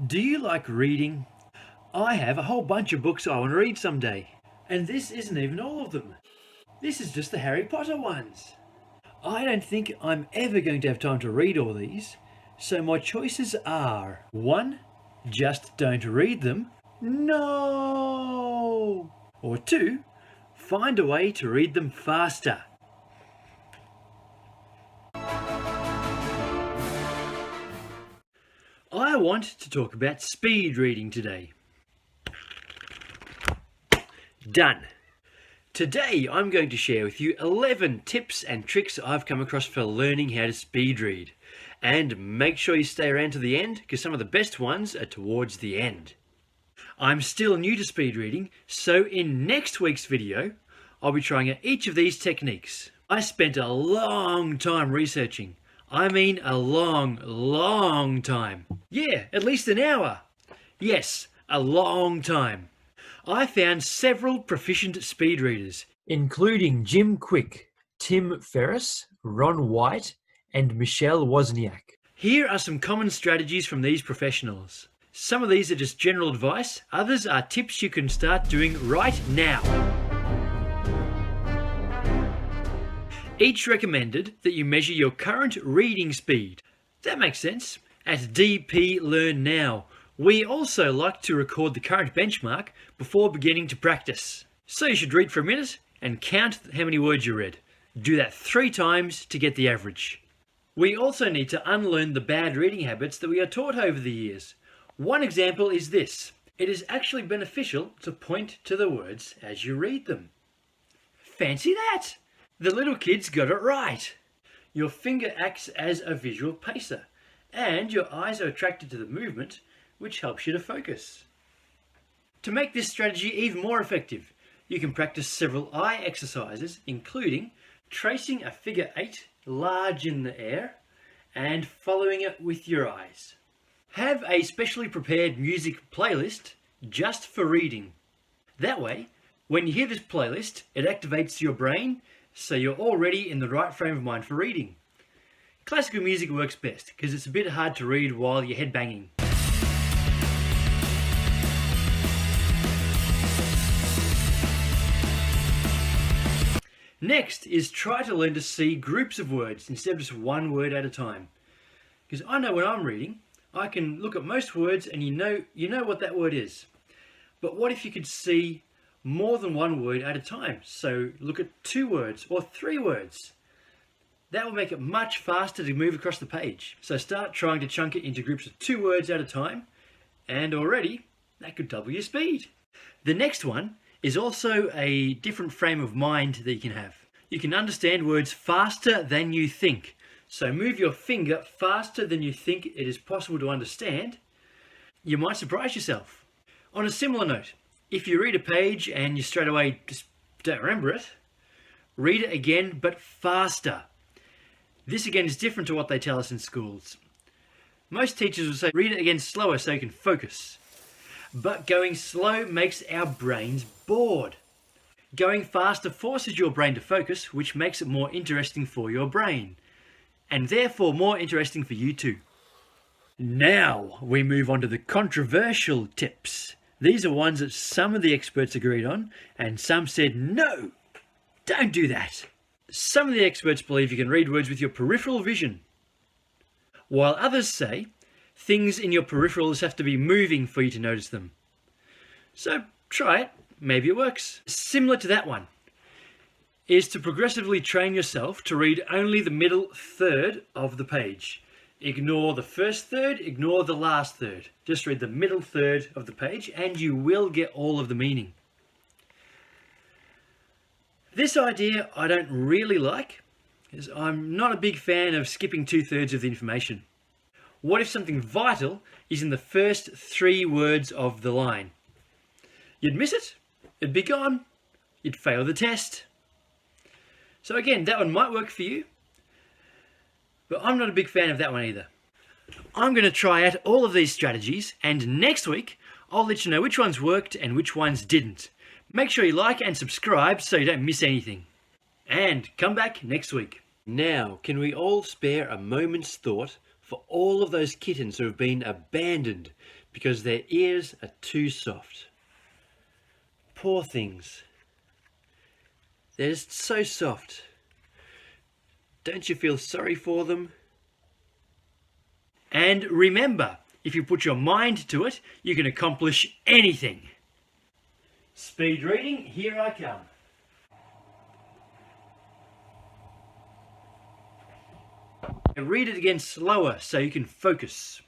Do you like reading? I have a whole bunch of books I want to read someday. And this isn't even all of them. This is just the Harry Potter ones. I don't think I'm ever going to have time to read all these. So my choices are 1. Just don't read them. No! Or 2. Find a way to read them faster. I want to talk about speed reading today. Done. Today I'm going to share with you 11 tips and tricks I've come across for learning how to speed read. And make sure you stay around to the end because some of the best ones are towards the end. I'm still new to speed reading, so in next week's video I'll be trying out each of these techniques. I spent a long time researching. I mean a long time. Yeah, at least an hour. Yes, a long time. I found several proficient speed readers, including Jim Kwik, Tim Ferriss, Ron White, and Michel Wozniak. Here are some common strategies from these professionals. Some of these are just general advice, others are tips you can start doing right now. Each recommended that you measure your current reading speed. That makes sense. At DP Learn Now, we also like to record the current benchmark before beginning to practice. So you should read for a minute and count how many words you read. Do that 3 times to get the average. We also need to unlearn the bad reading habits that we are taught over the years. One example is this. It is actually beneficial to point to the words as you read them. Fancy that! The little kids got it right. Your finger acts as a visual pacer, and your eyes are attracted to the movement, which helps you to focus. To make this strategy even more effective, you can practice several eye exercises, including tracing a figure 8 large in the air and following it with your eyes. Have a specially prepared music playlist just for reading. That way, when you hear this playlist, it activates your brain so you're already in the right frame of mind for reading. Classical music works best because it's a bit hard to read while you're headbanging. Next is try to learn to see groups of words instead of just one word at a time. Because I know when I'm reading, I can look at most words and you know what that word is. But what if you could see more than one word at a time? So look at 2 words or 3 words. That will make it much faster to move across the page. So start trying to chunk it into groups of 2 words at a time, and already that could double your speed. The next one is also a different frame of mind that you can have. You can understand words faster than you think. So move your finger faster than you think it is possible to understand. You might surprise yourself. On a similar note, if you read a page and you straight away just don't remember it, read it again but faster. This again is different to what they tell us in schools. Most teachers will say read it again slower so you can focus. But going slow makes our brains bored. Going faster forces your brain to focus, which makes it more interesting for your brain. And therefore more interesting for you too. Now we move on to the controversial tips. These are ones that some of the experts agreed on, and some said, no, don't do that. Some of the experts believe you can read words with your peripheral vision, while others say things in your peripherals have to be moving for you to notice them. So try it, maybe it works. Similar to that one is to progressively train yourself to read only the middle third of the page. Ignore the first third, ignore the last third. Just read the middle third of the page and you will get all of the meaning. This idea I don't really like, because I'm not a big fan of skipping 2/3 of the information. What if something vital is in the first 3 words of the line? You'd miss it, it'd be gone, you'd fail the test. So again, that one might work for you, but I'm not a big fan of that one either. I'm going to try out all of these strategies, and next week I'll let you know which ones worked and which ones didn't. Make sure you like and subscribe so you don't miss anything. And come back next week. Now, can we all spare a moment's thought for all of those kittens who have been abandoned because their ears are too soft. Poor things. They're just so soft. Don't you feel sorry for them? And remember, if you put your mind to it, you can accomplish anything. Speed reading, here I come. And read it again slower so you can focus.